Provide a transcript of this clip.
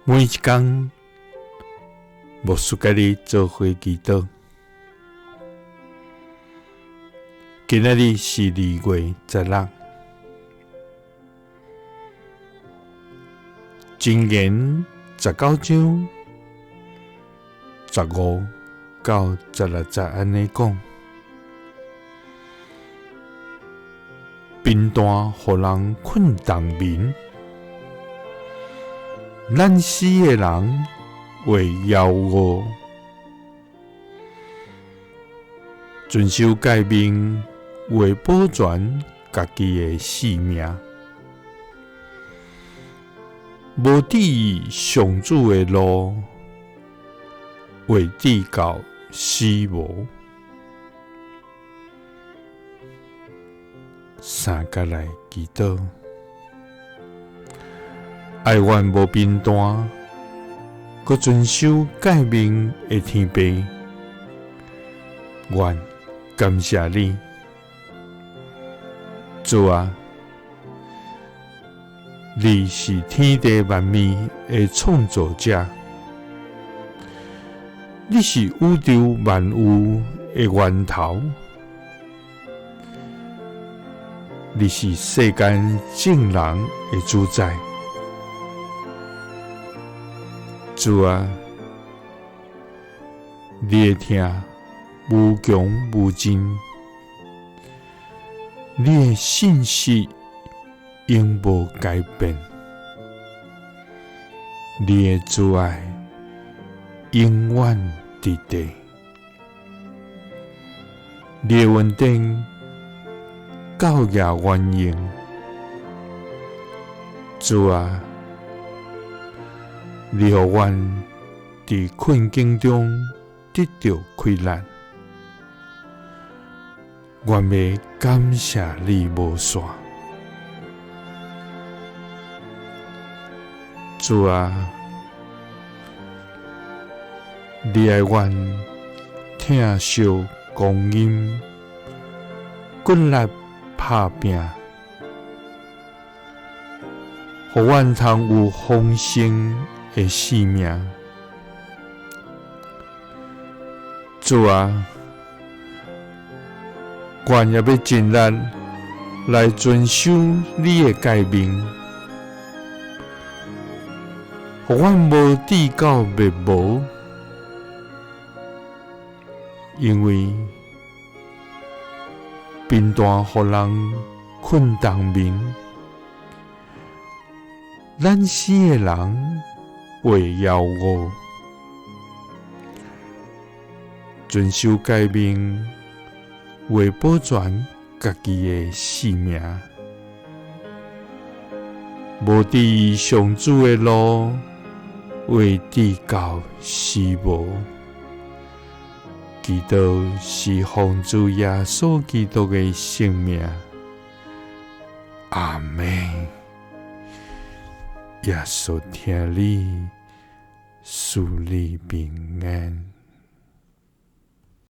每一天，牧师甲你做伙祈祷。今仔日是2月16，箴言19章15到16節安尼講：貧惰互人困冬眠，懶死的人會夭餓。遵守誡命會保全家己的性命，無抵禦上主的路，會直到死亡。三甲來祈禱，愛願無貧惰，閣遵守誡命的天父，願感謝你，主啊！你是天地萬物的創造者，你是宇宙萬有的源頭，你是世間眾人的主宰。主啊，你的聽無窮無盡，你的信息永無改變，你的慈愛永遠直直，你的恩典到也遠永。主啊，你予阮佇困境中得到開力，阮要感謝你無煞。主啊，你愛阮聽受光陰，骨力打拼，予阮通有豐盛的生命。主啊，阮也要盡力來遵守你的誡命，予阮無至到滅亡，因為貧惰互人困冬眠，懶死的人會夭餓。遵守誡命會保全家己的性命，無抵禦上主的路，會直到死亡。祈禱是奉主耶穌基督的聖名，阿們。耶穌聽你，賜你平安。